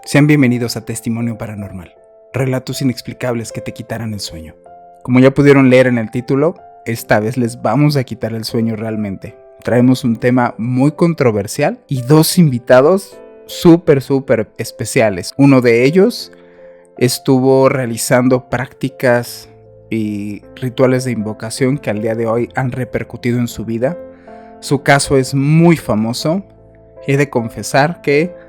Sean bienvenidos a Testimonio Paranormal, relatos inexplicables que te quitarán el sueño. Como ya pudieron leer en el título, esta vez les vamos a quitar el sueño realmente. Traemos un tema muy controversial y dos invitados súper especiales. Uno de ellos estuvo realizando prácticas y rituales de invocación que al día de hoy han repercutido en su vida. Su caso es muy famoso. He de confesar que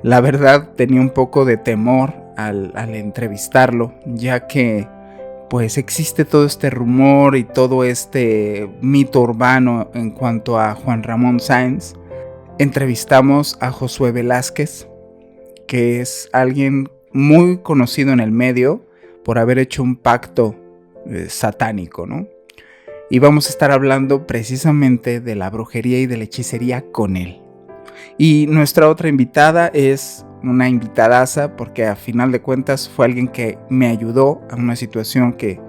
la verdad tenía un poco de temor al entrevistarlo, ya que pues existe todo este rumor y todo este mito urbano en cuanto a Juan Ramón Sáenz. Entrevistamos a Josué Velázquez, que es alguien muy conocido en el medio por haber hecho un pacto satánico, ¿no? Y vamos a estar hablando precisamente de la brujería y de la hechicería con él. Y nuestra otra invitada es una invitadaza porque a final de cuentas fue alguien que me ayudó a una situación que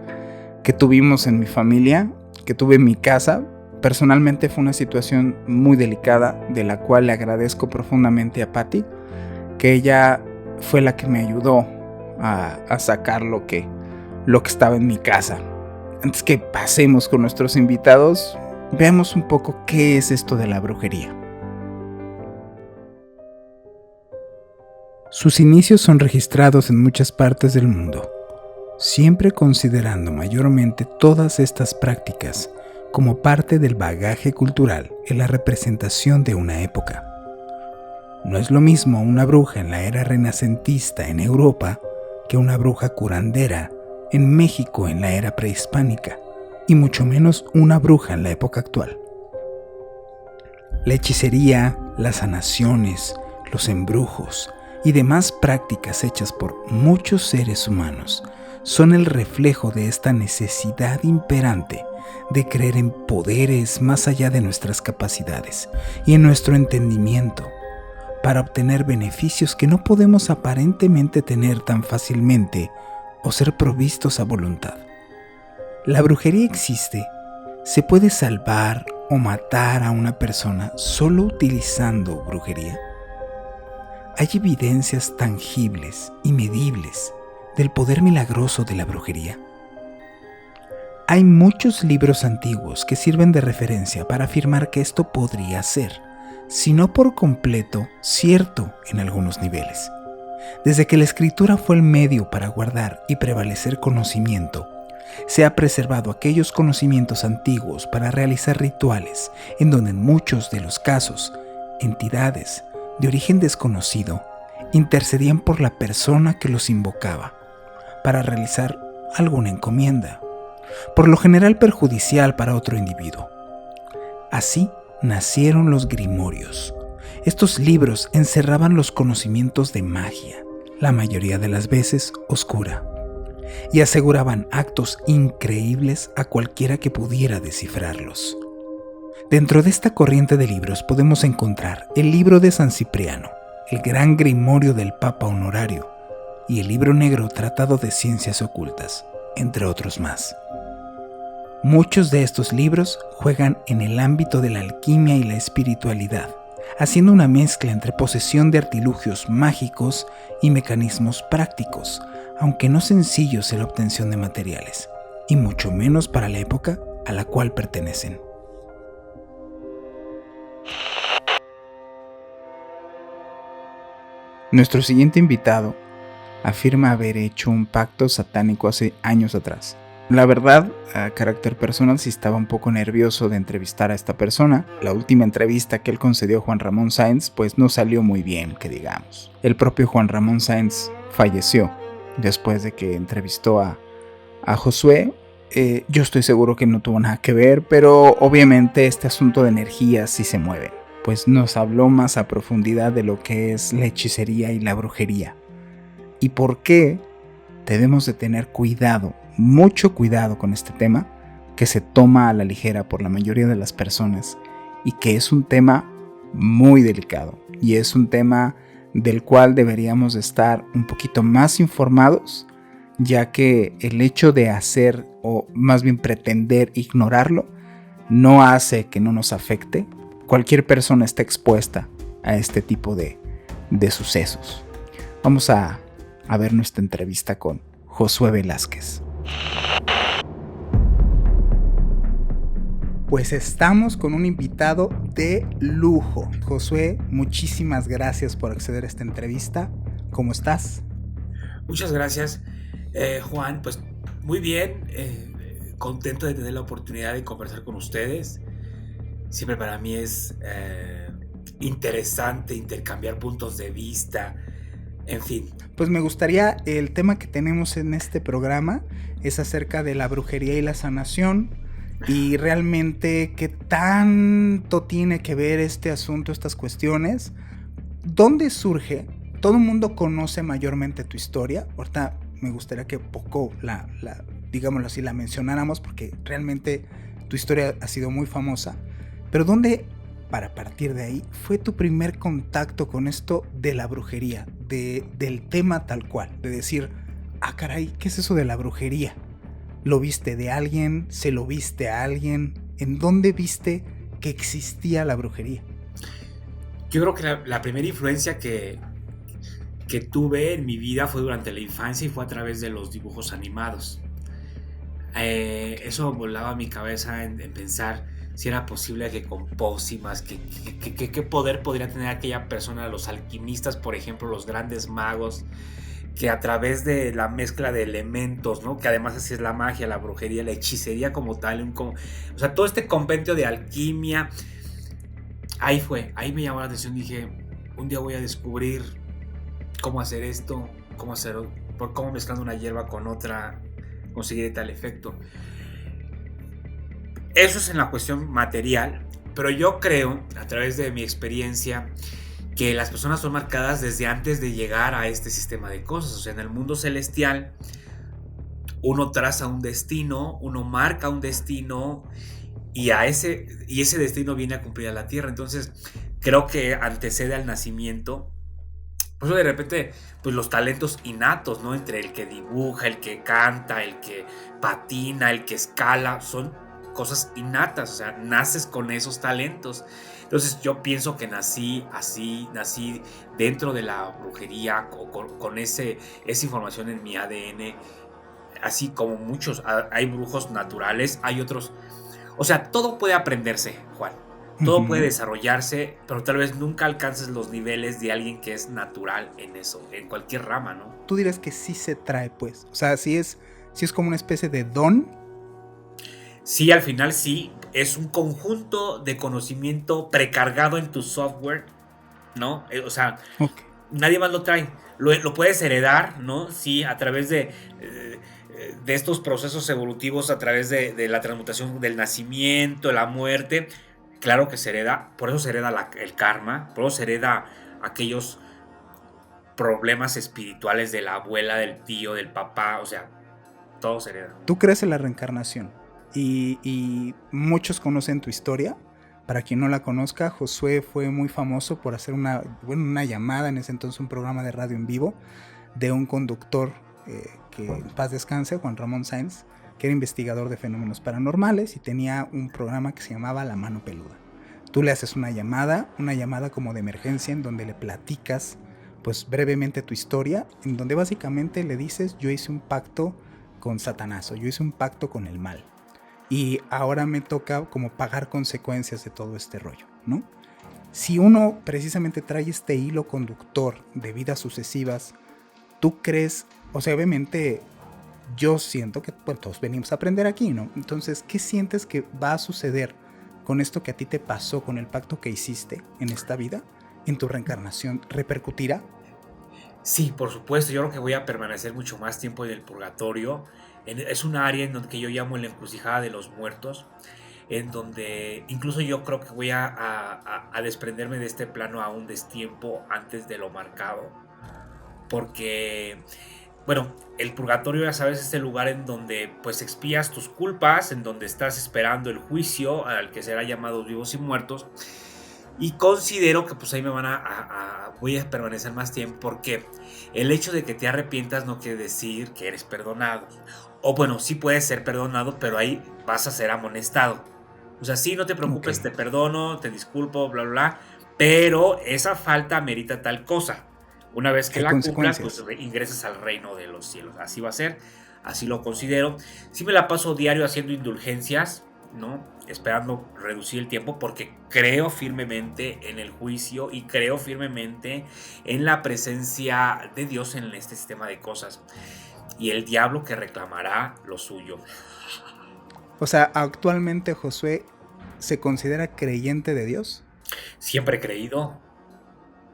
tuvimos en mi familia, que tuve en mi casa. Personalmente fue una situación muy delicada de la cual le agradezco profundamente a Patti, que ella fue la que me ayudó a sacar lo que estaba en mi casa. Antes que pasemos con nuestros invitados, veamos un poco qué es esto de la brujería. Sus inicios son registrados en muchas partes del mundo, siempre considerando mayormente todas estas prácticas como parte del bagaje cultural en la representación de una época. No es lo mismo una bruja en la era renacentista en Europa que una bruja curandera en México en la era prehispánica, y mucho menos una bruja en la época actual. La hechicería, las sanaciones, los embrujos y demás prácticas hechas por muchos seres humanos son el reflejo de esta necesidad imperante de creer en poderes más allá de nuestras capacidades y en nuestro entendimiento para obtener beneficios que no podemos aparentemente tener tan fácilmente o ser provistos a voluntad. La brujería existe, se puede salvar o matar a una persona solo utilizando brujería. Hay evidencias tangibles y medibles del poder milagroso de la brujería. Hay muchos libros antiguos que sirven de referencia para afirmar que esto podría ser, si no por completo, cierto en algunos niveles. Desde que la escritura fue el medio para guardar y prevalecer conocimiento, se ha preservado aquellos conocimientos antiguos para realizar rituales en donde en muchos de los casos, entidades de origen desconocido intercedían por la persona que los invocaba para realizar alguna encomienda, por lo general perjudicial para otro individuo. Así nacieron los grimorios. Estos libros encerraban los conocimientos de magia, la mayoría de las veces oscura, y aseguraban actos increíbles a cualquiera que pudiera descifrarlos. Dentro de esta corriente de libros podemos encontrar el libro de San Cipriano, el gran grimorio del Papa Honorario y el libro negro Tratado de Ciencias Ocultas, entre otros más. Muchos de estos libros juegan en el ámbito de la alquimia y la espiritualidad, haciendo una mezcla entre posesión de artilugios mágicos y mecanismos prácticos, aunque no sencillos en la obtención de materiales, y mucho menos para la época a la cual pertenecen. Nuestro siguiente invitado afirma haber hecho un pacto satánico hace años atrás. La verdad, a carácter personal, sí estaba un poco nervioso de entrevistar a esta persona. La última entrevista que él concedió a Juan Ramón Sáenz pues no salió muy bien, que digamos. El propio Juan Ramón Sáenz falleció después de que entrevistó a Josué. Yo estoy seguro que no tuvo nada que ver, pero obviamente este asunto de energías sí se mueve. Pues nos habló más a profundidad de lo que es la hechicería y la brujería. Y por qué debemos de tener cuidado, mucho cuidado con este tema, que se toma a la ligera por la mayoría de las personas y que es un tema muy delicado y es un tema del cual deberíamos estar un poquito más informados, ya que el hecho de hacer o más bien pretender ignorarlo no hace que no nos afecte. Cualquier persona está expuesta a este tipo de sucesos. Vamos a ver nuestra entrevista con Josué Velázquez. Pues estamos con un invitado de lujo. Josué, muchísimas gracias por acceder a esta entrevista. ¿Cómo estás? Muchas gracias, Juan. Pues muy bien, contento de tener la oportunidad de conversar con ustedes. Siempre para mí es interesante intercambiar puntos de vista, en fin. Pues me gustaría, el tema que tenemos en este programa es acerca de la brujería y la sanación. Y realmente, ¿qué tanto tiene que ver este asunto, estas cuestiones? ¿Dónde surge? Todo el mundo conoce mayormente tu historia. Ahorita me gustaría que poco digámoslo así, la mencionáramos, porque realmente tu historia ha sido muy famosa. Pero ¿dónde, para partir de ahí, fue tu primer contacto con esto de la brujería? Del tema tal cual, de decir, ah caray, ¿qué es eso de la brujería? ¿Lo viste de alguien? ¿Se lo viste a alguien? ¿En dónde viste que existía la brujería? Yo creo que la primera influencia que tuve en mi vida fue durante la infancia y fue a través de los dibujos animados. Eso volaba a mi cabeza en pensar si era posible que con pócimas, qué poder podría tener aquella persona, los alquimistas, por ejemplo, los grandes magos, que a través de la mezcla de elementos, ¿no? Que además así es la magia, la brujería, la hechicería como tal, o sea, todo este compendio de alquimia, ahí me llamó la atención, dije, un día voy a descubrir cómo hacer esto, cómo mezclando una hierba con otra conseguir tal efecto. Eso es en la cuestión material, pero yo creo, a través de mi experiencia, que las personas son marcadas desde antes de llegar a este sistema de cosas. O sea, en el mundo celestial, uno traza un destino, uno marca un destino y ese destino viene a cumplir a la tierra. Entonces, creo que antecede al nacimiento. Por eso de repente, pues los talentos innatos, ¿no? Entre el que dibuja, el que canta, el que patina, el que escala, son cosas innatas, o sea, naces con esos talentos. Entonces yo pienso que nací así, nací dentro de la brujería, con esa información en mi ADN, así como muchos, hay brujos naturales, hay otros, o sea, todo puede aprenderse, Juan. Todo puede desarrollarse, pero tal vez nunca alcances los niveles de alguien que es natural en eso, en cualquier rama, ¿no? Tú dirás que sí se trae, pues. O sea, sí es como una especie de don. Sí, al final sí, es un conjunto de conocimiento precargado en tu software, ¿no? O sea, Okay. Nadie más lo trae. Lo puedes heredar, ¿no? Sí, a través de estos procesos evolutivos, a través de la transmutación del nacimiento, la muerte. Claro que se hereda, por eso se hereda el karma, por eso se hereda aquellos problemas espirituales de la abuela, del tío, del papá, o sea, todo se hereda. Tú crees en la reencarnación y muchos conocen tu historia. Para quien no la conozca, Josué fue muy famoso por hacer una llamada, en ese entonces un programa de radio en vivo, de un conductor que en paz descanse, Juan Ramón Sáenz, que era investigador de fenómenos paranormales y tenía un programa que se llamaba La Mano Peluda. Tú le haces una llamada como de emergencia, en donde le platicas pues brevemente tu historia, en donde básicamente le dices: yo hice un pacto con Satanás, o yo hice un pacto con el mal, y ahora me toca como pagar consecuencias de todo este rollo, ¿no? Si uno precisamente trae este hilo conductor de vidas sucesivas, ¿tú crees? O sea, obviamente yo siento que pues, todos venimos a aprender aquí, ¿no? Entonces, ¿qué sientes que va a suceder con esto que a ti te pasó, con el pacto que hiciste en esta vida, en tu reencarnación? ¿Repercutirá? Sí, por supuesto, yo creo que voy a permanecer mucho más tiempo en el purgatorio. Es un área en donde que yo llamo la encrucijada de los muertos, en donde incluso yo creo que voy a desprenderme de este plano a un destiempo antes de lo marcado, porque, bueno, el purgatorio, ya sabes, es este lugar en donde pues expías tus culpas, en donde estás esperando el juicio al que será llamados vivos y muertos. Y considero que pues ahí voy a permanecer más tiempo, porque el hecho de que te arrepientas no quiere decir que eres perdonado. O bueno, sí puedes ser perdonado, pero ahí vas a ser amonestado. O sea, sí, no te preocupes, Okay. te perdono, te disculpo, bla, bla, bla, pero esa falta merita tal cosa. Una vez que Hay la cumplas, pues consecuencias. ingresas al reino de los cielos. Así va a ser, así lo considero. Sí me la paso diario haciendo indulgencias, ¿no? Esperando reducir el tiempo porque creo firmemente en el juicio y creo firmemente en la presencia de Dios en este sistema de cosas y el diablo que reclamará lo suyo. O sea, actualmente Josué se considera creyente de Dios. Siempre he creído,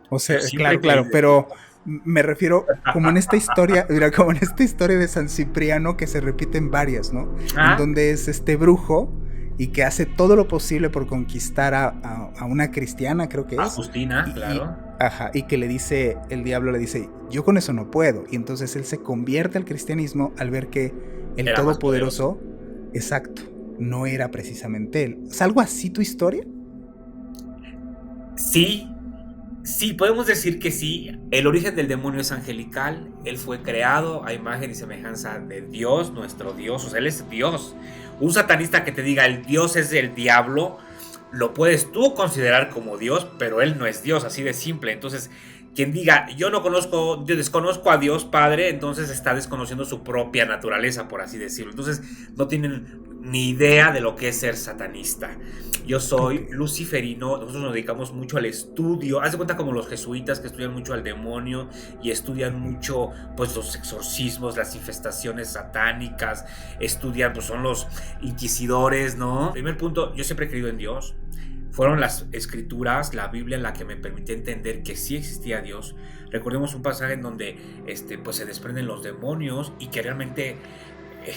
O yo sea, siempre he claro, claro, creído en pero Dios. me refiero como en esta historia, mira, como en esta historia de San Cipriano que se repiten varias, ¿no? En Ah, donde es este brujo y que hace todo lo posible por conquistar a una cristiana, creo que a es, Justina, y, claro. ajá, y que le dice, el diablo le dice, yo con eso no puedo, y entonces él se convierte al cristianismo al ver que el Era más poderoso. Todopoderoso, exacto, no era precisamente él. ¿Es algo así tu historia? Sí, sí, podemos decir que sí. El origen del demonio es angelical. Él fue creado a imagen y semejanza de Dios, nuestro Dios. O sea, él es Dios. Un satanista que te diga el Dios es el diablo, lo puedes tú considerar como Dios, pero él no es Dios, así de simple. Entonces, quien diga yo no conozco, yo desconozco a Dios Padre, entonces está desconociendo su propia naturaleza, por así decirlo. Entonces, no tienen ni idea de lo que es ser satanista. Yo Ok. soy luciferino, nosotros nos dedicamos mucho al estudio. Haz de cuenta como los jesuitas que estudian mucho al demonio y estudian Ujú. mucho pues los exorcismos, las infestaciones satánicas, estudian pues son los inquisidores, ¿no? Primer punto, yo siempre he creído en Dios. Fueron las escrituras, la Biblia, en la que me permitió entender que sí existía Dios. Recordemos un pasaje en donde pues se desprenden los demonios y que realmente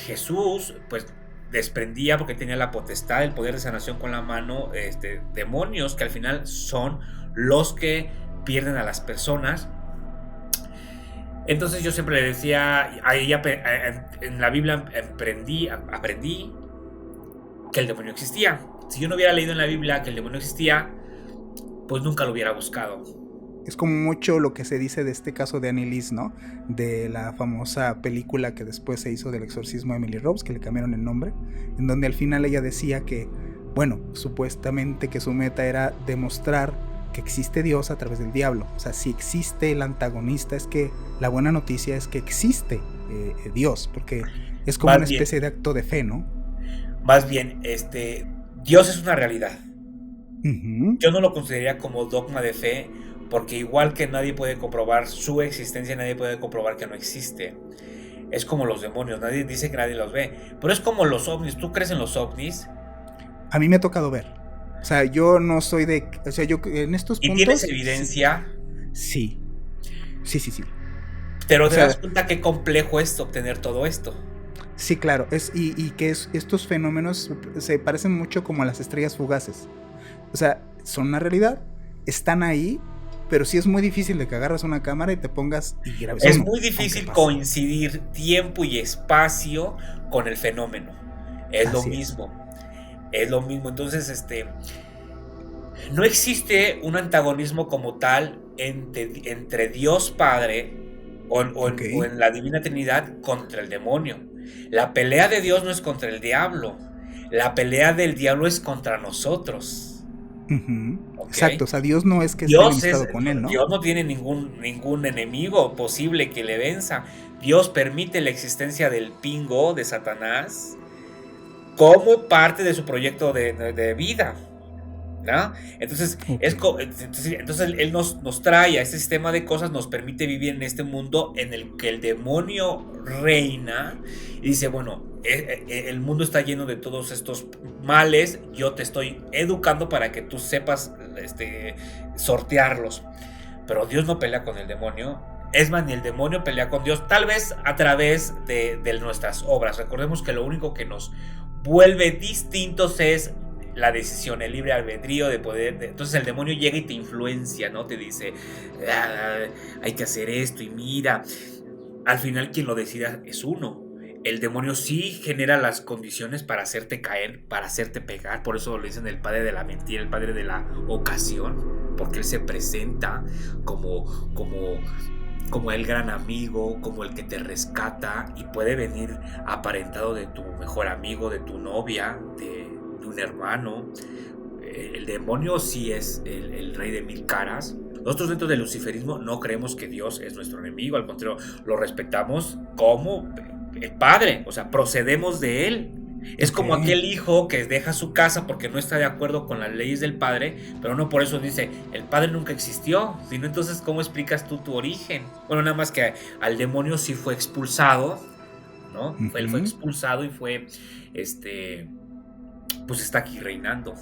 Jesús pues desprendía porque tenía la potestad, el poder de sanación con la mano, demonios que al final son los que pierden a las personas. Entonces yo siempre le decía, ahí en la Biblia aprendí que el demonio existía. Si yo no hubiera leído en la Biblia que el demonio existía, pues nunca lo hubiera buscado. Es como mucho lo que se dice de este caso de Anneliese, ¿no? De la famosa película que después se hizo del exorcismo de Emily Rose, que le cambiaron el nombre, en donde al final ella decía que, bueno, supuestamente que su meta era demostrar que existe Dios a través del diablo. O sea, si existe el antagonista, es que la buena noticia es que existe Dios, porque es como Más una bien, especie de acto de fe, ¿no? más bien, Dios es una realidad. Ujú. Yo no lo consideraría como dogma de fe, porque igual que nadie puede comprobar su existencia, nadie puede comprobar que no existe. Es como los demonios, nadie dice que nadie los ve, pero es como los ovnis. ¿Tú crees en los ovnis? A mí me ha tocado ver. O sea, yo no soy de... O sea, yo en estos Y tienes puntos, sí, evidencia, sí, sí, sí, sí. pero O te das sea, cuenta qué complejo es obtener todo esto. sí, claro. Y que estos fenómenos se parecen mucho como a las estrellas fugaces. O sea, son una realidad, están ahí, pero sí es muy difícil de que agarras una cámara y te pongas y grabes Es uno, muy aunque difícil pase. coincidir tiempo y espacio con el fenómeno. Es lo Así es. mismo. Es lo mismo. Entonces, no existe un antagonismo como tal entre Dios Padre Ok. o en la Divina Trinidad contra el demonio. La pelea de Dios no es contra el diablo. La pelea del diablo es contra nosotros. Ujú. ¿Ok? Exacto. O sea, Dios no es que esté Dios es, enemistado con él, ¿no? Dios no tiene ningún enemigo posible que le venza. Dios permite la existencia del pingo de Satanás como parte de su proyecto de vida, ¿no? Entonces, Ok. entonces Él nos trae a este sistema de cosas, nos permite vivir en este mundo en el que el demonio reina y dice, bueno, el mundo está lleno de todos estos males, yo te estoy educando para que tú sepas sortearlos. Pero Dios no pelea con el demonio. Es más, ni el demonio pelea con Dios, tal vez a través de nuestras obras. Recordemos que lo único que nos vuelve distintos es la decisión, el libre albedrío de poder. Entonces el demonio llega y te influencia, ¿no? Te dice, "Ah, hay que hacer esto y mira. Al final quien lo decida es uno. El demonio sí genera las condiciones para hacerte caer, para hacerte pegar. Por eso le dicen el padre de la mentira, el padre de la ocasión. Porque él se presenta como, como, como el gran amigo, como el que te rescata y puede venir aparentado de tu mejor amigo, de tu novia, de un hermano. El demonio sí es el rey de mil caras, Nosotros dentro del luciferismo no creemos que Dios es nuestro enemigo, al contrario, lo respetamos como el Padre, o sea, procedemos de Él. Es como Ok. aquel hijo que deja su casa porque no está de acuerdo con las leyes del padre, pero no por eso dice, el padre nunca existió, sino entonces, ¿cómo explicas tú tu origen? Bueno, nada más que al demonio sí fue expulsado, ¿no? Él fue Ujú, expulsado y fue, este, pues está aquí reinando.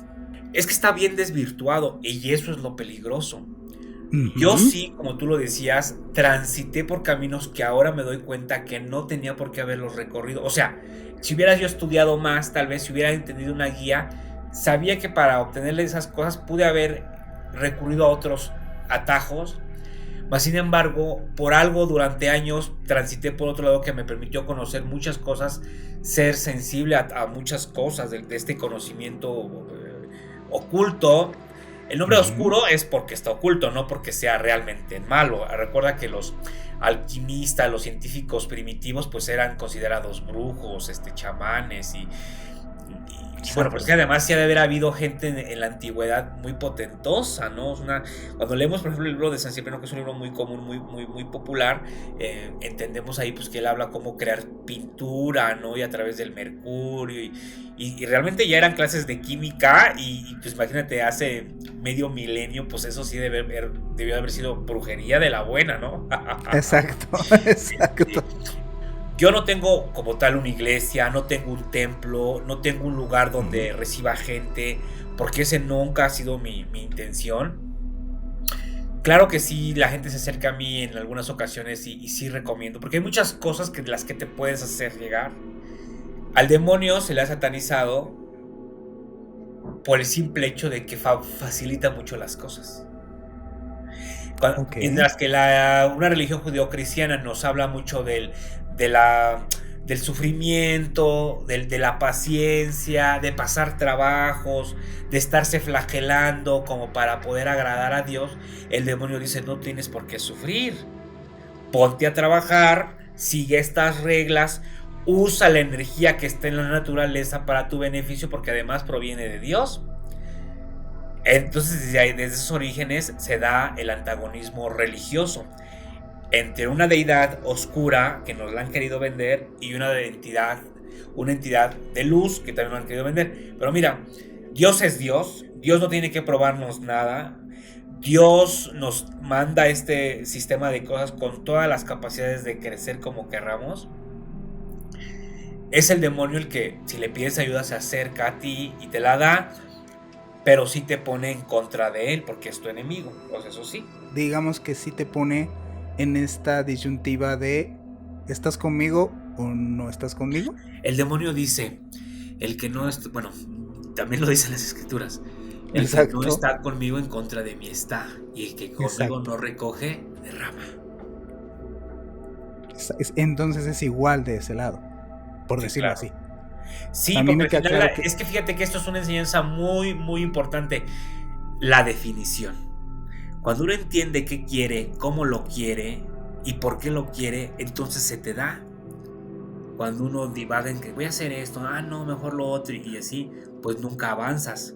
Es que está bien desvirtuado y eso es lo peligroso. Yo ujú. sí, como tú lo decías, transité por caminos que ahora me doy cuenta que no tenía por qué haberlos recorrido. O sea, si hubiera yo estudiado más, tal vez si hubiera entendido una guía, sabía que para obtenerle esas cosas pude haber recurrido a otros atajos. Mas, sin embargo, por algo durante años transité por otro lado que me permitió conocer muchas cosas, ser sensible a muchas cosas de este conocimiento oculto. El nombre Ujú. oscuro es porque está oculto, no porque sea realmente malo. Recuerda que los alquimistas, los científicos primitivos, pues eran considerados brujos, chamanes y bueno, pues Exacto. que además sí ha de haber habido gente en la antigüedad muy potentosa, ¿no? Cuando leemos, por ejemplo, el libro de San Cipriano, que es un libro muy común, muy popular, entendemos ahí pues que él habla cómo crear pintura, ¿no? Y a través del mercurio, y realmente ya eran clases de química, pues imagínate, hace medio milenio, pues eso sí debió haber sido brujería de la buena, ¿no? Exacto, Este, exacto. yo no tengo como tal una iglesia, no tengo un templo, no tengo un lugar Ujú. donde reciba gente, porque ese nunca ha sido mi intención. Claro que sí, la gente se acerca a mí en algunas ocasiones y sí recomiendo, porque hay muchas cosas que las que te puedes hacer llegar. Al demonio se le ha satanizado por el simple hecho de que facilita mucho las cosas. Okey. Mientras que una religión judeocristiana nos habla mucho de del sufrimiento, de la paciencia, de pasar trabajos, de estarse flagelando como para poder agradar a Dios, el demonio dice, no tienes por qué sufrir, ponte a trabajar, sigue estas reglas, usa la energía que está en la naturaleza para tu beneficio porque además proviene de Dios. Entonces, desde esos orígenes se da el antagonismo religioso entre una deidad oscura que nos la han querido vender y una entidad de luz que también nos han querido vender. Pero mira, Dios es Dios, Dios no tiene que probarnos nada. Dios nos manda este sistema de cosas con todas las capacidades de crecer como querramos. Es el demonio el que, si le pides ayuda, se acerca a ti y te la da, pero sí te pone en contra de él porque es tu enemigo. Pues eso sí. Digamos que sí te pone en esta disyuntiva de, ¿estás conmigo o no estás conmigo? El demonio dice, el que no es, bueno, también lo dicen las escrituras, el que no Exacto, está conmigo en contra de mí está, y el que conmigo exacto. no recoge, derrama. Entonces es igual de ese lado, por Sí, decirlo claro. así. Sí, A mí porque me al queda final claro que es que fíjate que esto es una enseñanza muy importante, la definición. Cuando uno entiende qué quiere, cómo lo quiere y por qué lo quiere, entonces se te da. Cuando uno divaga en que voy a hacer esto, no, mejor lo otro y así, pues nunca avanzas,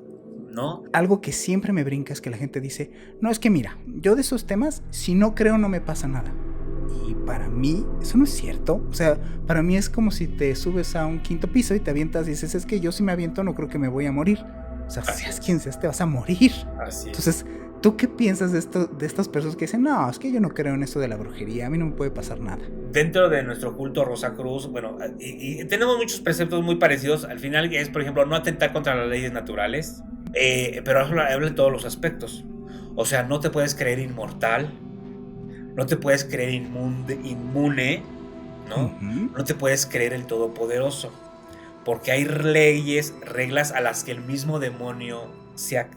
¿no? algo que siempre me brinca es que la gente dice, no, es que mira, yo de esos temas, si no creo no me pasa nada. Y para mí, eso no es cierto. O sea, para mí es como si te subes a un quinto piso y te avientas y dices, es que yo si me aviento no creo que me voy a morir. O sea, Así seas es, quien seas, te vas a morir. así es. Entonces, ¿tú qué piensas de esto, de estas personas que dicen, no, es que yo no creo en eso de la brujería, a mí no me puede pasar nada? Dentro de nuestro culto Rosa Cruz, bueno, y tenemos muchos preceptos muy parecidos. Al final es, por ejemplo, no atentar contra las leyes naturales, pero habla de todos los aspectos. O sea, no te puedes creer inmortal, no te puedes creer inmune, ¿no? Ujú. No te puedes creer el todopoderoso, porque hay leyes, reglas a las que el mismo demonio se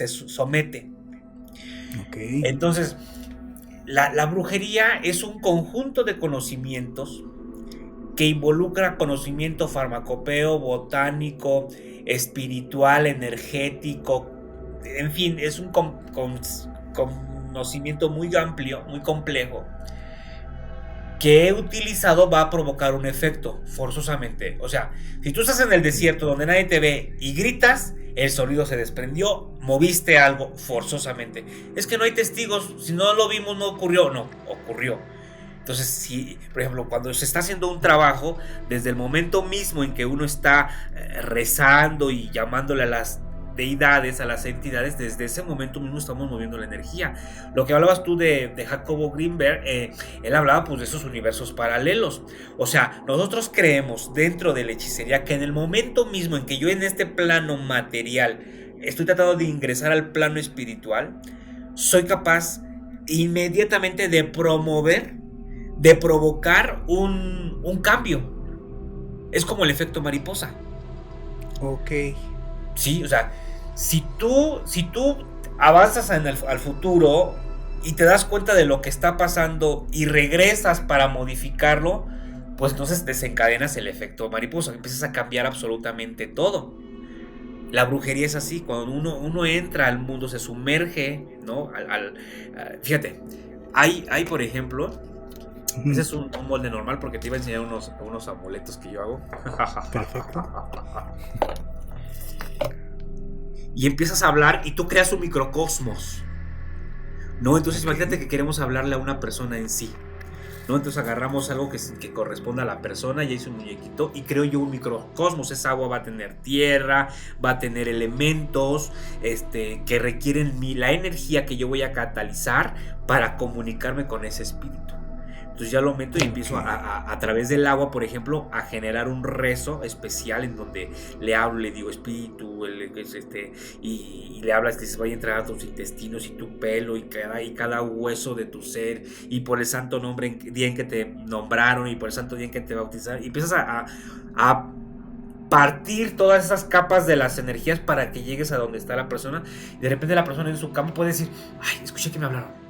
somete. Ok. Entonces, la brujería es un conjunto de conocimientos que involucra conocimiento farmacopeo, botánico, espiritual, energético, en fin, es un conocimiento muy amplio, muy complejo, que he utilizado va a provocar un efecto, forzosamente. O sea, si tú estás en el desierto donde nadie te ve y gritas, el sonido se desprendió, moviste algo forzosamente. Es que no hay testigos, si no lo vimos no ocurrió, no, ocurrió. Entonces, si, por ejemplo, cuando se está haciendo un trabajo, desde el momento mismo en que uno está rezando y llamándole a las deidades, a las entidades, desde ese momento mismo estamos moviendo la energía. Lo que hablabas tú de Jacobo Greenberg, él hablaba pues de esos universos paralelos. O sea, nosotros creemos dentro de la hechicería que en el momento mismo en que yo en este plano material estoy tratando de ingresar al plano espiritual, soy capaz inmediatamente de promover, de provocar un cambio. Es como el efecto mariposa. Ok. Sí, o sea, si tú avanzas al futuro y te das cuenta de lo que está pasando y regresas para modificarlo, pues entonces desencadenas el efecto mariposa, empiezas a cambiar absolutamente todo. La brujería es así, cuando uno entra al mundo, se sumerge, ¿no? Fíjate, hay por ejemplo, ese es un molde normal porque te iba a enseñar unos amuletos que yo hago. Perfecto. Y empiezas a hablar y tú creas un microcosmos, ¿no? Entonces imagínate que queremos hablarle a una persona en sí, ¿no? Entonces agarramos algo que corresponda a la persona, ya hice un muñequito y creo yo un microcosmos. Esa agua va a tener tierra, va a tener elementos que requieren la energía que yo voy a catalizar para comunicarme con ese espíritu. Entonces ya lo meto y empiezo a través del agua, por ejemplo, a generar un rezo especial en donde le hablo, le digo espíritu, y le hablas que se vaya a entrar a tus intestinos y tu pelo y cada hueso de tu ser, y por el santo día en que te nombraron y por el santo día en que te bautizaron, y empiezas a partir todas esas capas de las energías para que llegues a donde está la persona, y de repente la persona en su campo puede decir, ay, escuché que me hablaron.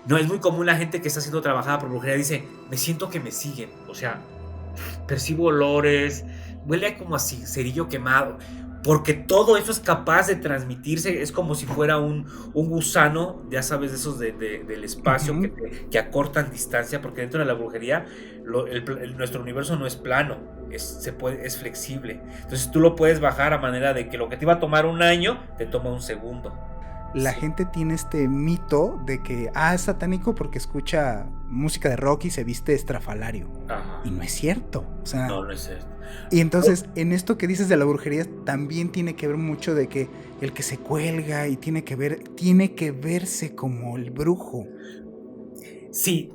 No, es muy común la gente que está siendo trabajada por brujería dice, me siento que me siguen, o sea, percibo olores, huele como a cerillo quemado, porque todo eso es capaz de transmitirse, es como si fuera un gusano, ya sabes, de esos del espacio que acortan distancia, porque dentro de la brujería nuestro universo no es plano, es flexible, entonces tú lo puedes bajar a manera de que lo que te iba a tomar un año, te toma un segundo. La gente tiene este mito de que es satánico porque escucha música de rock y se viste estrafalario. Ajá. Y no es cierto. O sea, no es cierto. Y entonces, en esto que dices de la brujería, también tiene que ver mucho de que el que se cuelga y tiene que verse como el brujo. Sí.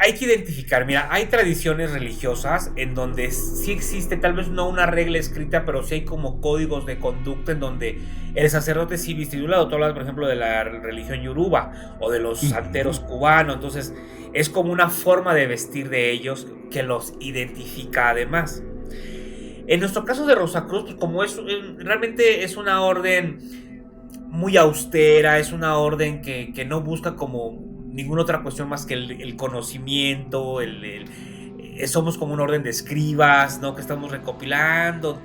Hay que identificar, mira, hay tradiciones religiosas en donde sí existe, tal vez no una regla escrita, pero sí hay como códigos de conducta en donde el sacerdote sí viste de un lado. Tú hablas, por ejemplo, de la religión yoruba o de los santeros cubanos, entonces es como una forma de vestir de ellos que los identifica además. En nuestro caso de Rosacruz, pues como realmente es una orden muy austera, es una orden que no busca como ninguna otra cuestión más que el conocimiento, somos como un orden de escribas, ¿no? Que estamos recopilando.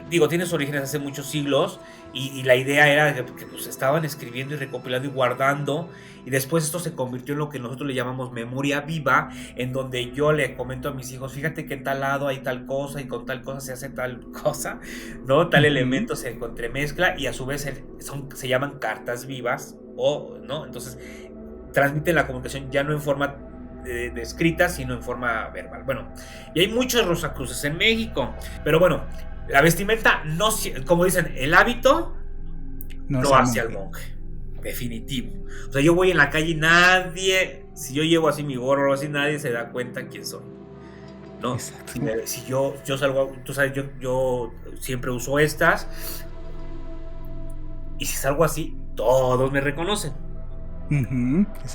Digo, tiene sus orígenes hace muchos siglos y la idea era que pues, estaban escribiendo y recopilando y guardando, y después esto se convirtió en lo que nosotros le llamamos memoria viva, en donde yo le comento a mis hijos, fíjate que en tal lado hay tal cosa y con tal cosa se hace tal cosa, ¿no? Tal elemento se entremezcla y a su vez se llaman cartas vivas, ¿no? Entonces transmiten la comunicación ya no en forma de escrita, sino en forma verbal. Bueno, y hay muchos rosacruces en México, pero bueno, la vestimenta no, como dicen, el hábito no hace al monje, definitivo. O sea, yo voy en la calle y nadie, si yo llevo así mi gorro o así, nadie se da cuenta quién soy, ¿no? Si yo salgo, tú sabes, yo siempre uso estas, y si salgo así, todos me reconocen.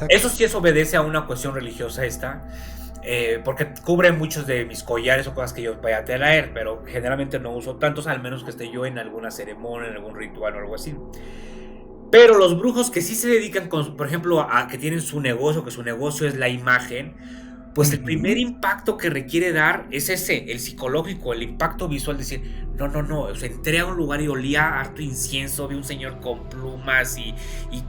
Eso sí obedece a una cuestión religiosa porque cubre muchos de mis collares o cosas que yo vaya a traer, pero generalmente no uso tantos, al menos que esté yo en alguna ceremonia, en algún ritual o algo así. Pero los brujos que sí se dedican, por ejemplo, a que tienen su negocio, que su negocio es la imagen, pues el primer Ujú. impacto que requiere dar es ese, el psicológico, el impacto visual, decir, no, no, no, o sea, entré a un lugar y olía harto incienso, vi un señor con plumas y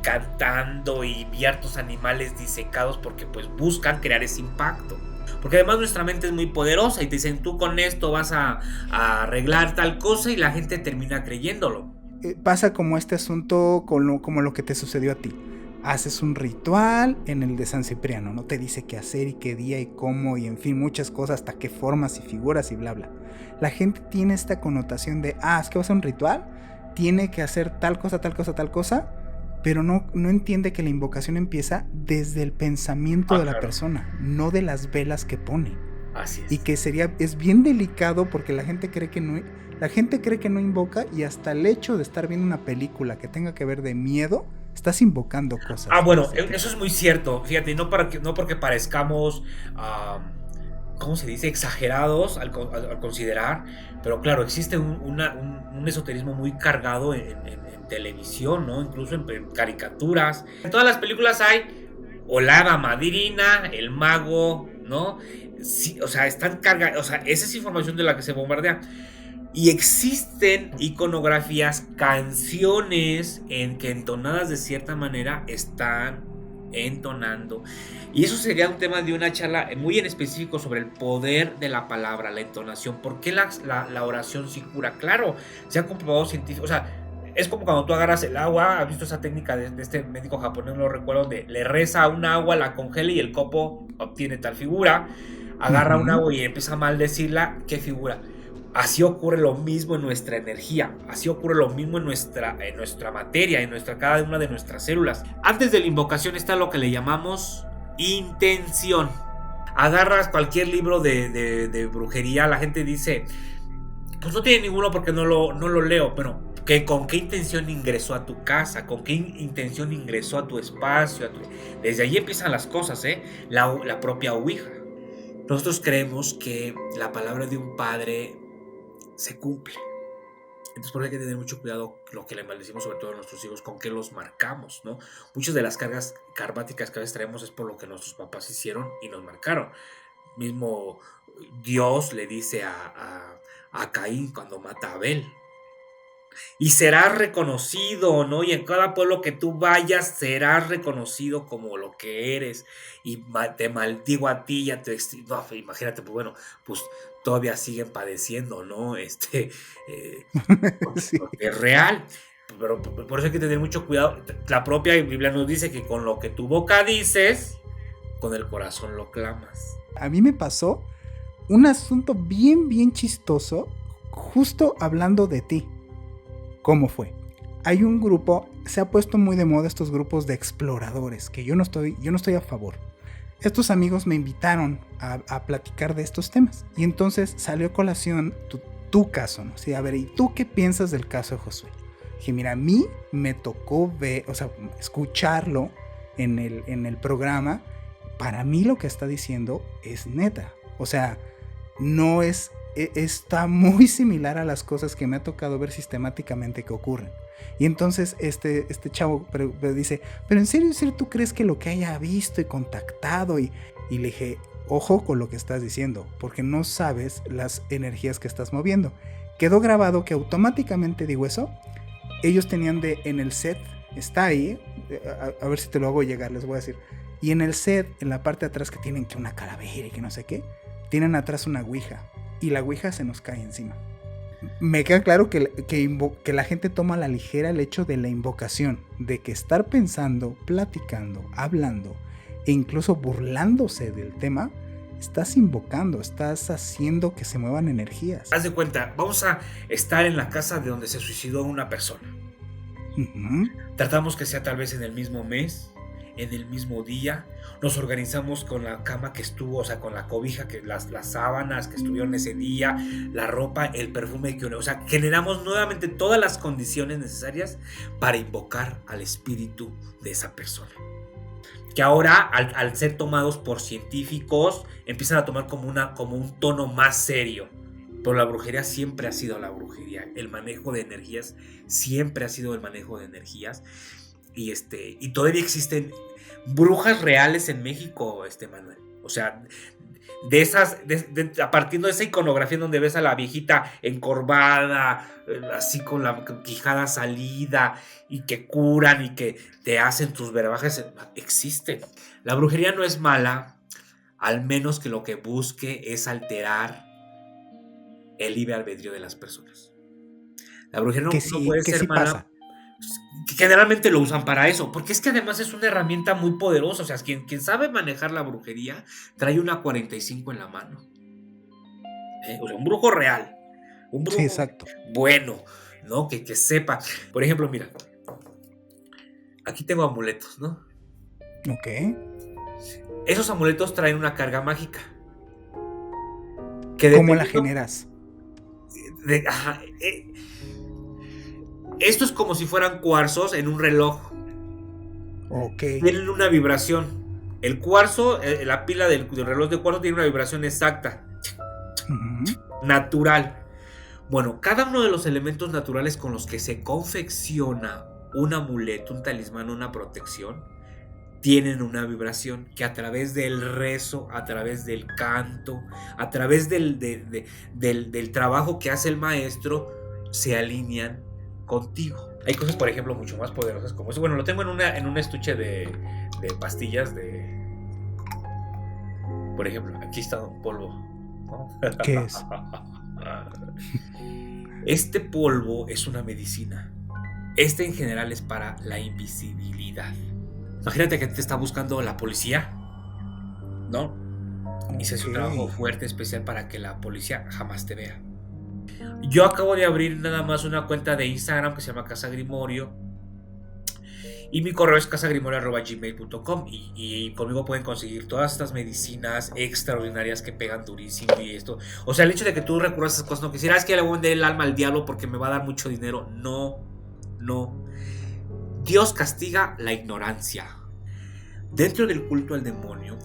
cantando y vi hartos animales disecados porque pues buscan crear ese impacto. Porque además nuestra mente es muy poderosa y te dicen, tú con esto vas a arreglar tal cosa y la gente termina creyéndolo. Pasa como este asunto como lo que te sucedió a ti. Haces un ritual en el de San Cipriano, no te dice qué hacer y qué día y cómo y en fin muchas cosas, hasta qué formas y figuras y bla bla. La gente tiene esta connotación de, es que va a ser un ritual, tiene que hacer tal cosa, tal cosa, tal cosa, pero no entiende que la invocación empieza desde el pensamiento de la Claro. persona, no de las velas que pone. Así Y es. que es bien delicado porque la gente cree que no invoca, y hasta el hecho de estar viendo una película que tenga que ver de miedo, estás invocando cosas de Bueno, ese eso tipo. es muy cierto. Fíjate, no porque parezcamos, ¿cómo se dice? Exagerados al considerar, pero claro, existe un esoterismo muy cargado en televisión, ¿no? Incluso en caricaturas. En todas las películas hay o la hada madrina, el mago, ¿no? Sí, o sea, están cargados, o sea, esa es información de la que se bombardea. Y existen iconografías, canciones en que entonadas de cierta manera están entonando. Y eso sería un tema de una charla muy en específico sobre el poder de la palabra, la entonación. ¿Por qué la oración sí cura? Claro, se ha comprobado científico. O sea, es como cuando tú agarras el agua. ¿Has visto esa técnica de este médico japonés? No lo recuerdo, donde le reza a un agua, la congela y el copo obtiene tal figura. Agarra un Ujú. agua y empieza a maldecirla. ¿Qué figura? Así ocurre lo mismo en nuestra energía, así ocurre lo mismo en nuestra materia, cada una de nuestras células. Antes de la invocación está lo que le llamamos intención. Agarras cualquier libro de brujería, la gente dice, pues no tiene ninguno porque no lo leo, pero con qué intención ingresó a tu casa, con qué intención ingresó a tu espacio. Desde ahí empiezan las cosas, ¿eh? La propia Ouija. Nosotros creemos que la palabra de un padre se cumple. Entonces, por eso hay que tener mucho cuidado lo que le maldecimos, sobre todo a nuestros hijos, con qué los marcamos, ¿no? Muchas de las cargas karmáticas que a veces traemos es por lo que nuestros papás hicieron y nos marcaron. Mismo Dios le dice a Caín cuando mata a Abel, y serás reconocido, ¿no? Y en cada pueblo que tú vayas serás reconocido como lo que eres. Y te maldigo a ti y a tu no, imagínate, pues bueno, pues todavía siguen padeciendo, ¿no? Eh, Sí. porque es real. Pero por eso hay que tener mucho cuidado. La propia Biblia nos dice que con lo que tu boca dices, con el corazón lo clamas. A mí me pasó un asunto bien chistoso justo hablando de ti. ¿Cómo fue? Hay un grupo, se ha puesto muy de moda estos grupos de exploradores, que yo no estoy a favor. Estos amigos me invitaron a platicar de estos temas. Y entonces salió a colación tu caso, ¿no? Sí, a ver, ¿y tú qué piensas del caso de Josué? Dije, mira, a mí me tocó ver, o sea, escucharlo en el programa. Para mí lo que está diciendo es neta. O sea, no es, está muy similar a las cosas que me ha tocado ver sistemáticamente que ocurren. Y entonces este chavo pero dice, pero en serio tú crees que lo que haya visto y contactado y le dije, ojo con lo que estás diciendo, porque no sabes las energías que estás moviendo. Quedó grabado que automáticamente digo eso. Ellos tenían en el set, está ahí, a ver si te lo hago llegar, les voy a decir. Y en el set, en la parte de atrás que tienen que una calavera y que no sé qué, tienen atrás una ouija. Y la ouija se nos cae encima. Me queda claro que la gente toma a la ligera el hecho de la invocación, de que estar pensando, platicando, hablando e incluso burlándose del tema, estás invocando, estás haciendo que se muevan energías. Haz de cuenta, vamos a estar en la casa de donde se suicidó una persona. Uh-huh. Tratamos que sea tal vez en el mismo mes, en el mismo día. Nos organizamos con la cama que estuvo, o sea, con la cobija, las sábanas que estuvieron ese día, la ropa, el perfume que, o sea, generamos nuevamente todas las condiciones necesarias para invocar al espíritu de esa persona. Que ahora, al ser tomados por científicos, empiezan a tomar como un tono más serio. Pero la brujería siempre ha sido la brujería. El manejo de energías siempre ha sido el manejo de energías. Y todavía existen brujas reales en México, Manuel. O sea, de esas, a partir de esa iconografía en donde ves a la viejita encorvada, así con la quijada salida, y que curan y que te hacen tus verbajes, existen. La brujería no es mala, al menos que lo que busque es alterar el libre albedrío de las personas. La brujería no puede ser mala. Pasa. Generalmente lo usan para eso, porque es que además es una herramienta muy poderosa. O sea, quien sabe manejar la brujería trae una 45 en la mano. O sea, un brujo real, un brujo bueno, ¿no? Que sepa. Por ejemplo, mira, aquí tengo amuletos, ¿no? Ok. Esos amuletos traen una carga mágica. ¿Cómo la generas? Esto es como si fueran cuarzos en un reloj. Ok. Tienen una vibración. El cuarzo, la pila del reloj de cuarzo tiene una vibración exacta. Natural. Bueno, cada uno de los elementos naturales con los que se confecciona un amuleto, un talismán, una protección, tienen una vibración que a través del rezo, a través del canto, a través del trabajo que hace el maestro, se alinean contigo. Hay cosas, por ejemplo, mucho más poderosas como eso. Bueno, lo tengo en un estuche de pastillas Por ejemplo, aquí está un polvo, ¿no? ¿Qué es? Este polvo es una medicina. Este en general es para la invisibilidad. Imagínate que te está buscando la policía, ¿no? Y se hace un trabajo fuerte, especial para que la policía jamás te vea. Yo acabo de abrir nada más una cuenta de Instagram que se llama Casa Grimorio. Y mi correo es casagrimorio@gmail.com. Y conmigo pueden conseguir todas estas medicinas extraordinarias que pegan durísimo y esto. O sea, el hecho de que tú recurras a esas cosas, no quisieras que le voy a vender el alma al diablo porque me va a dar mucho dinero. No. Dios castiga la ignorancia. Dentro del culto al demonio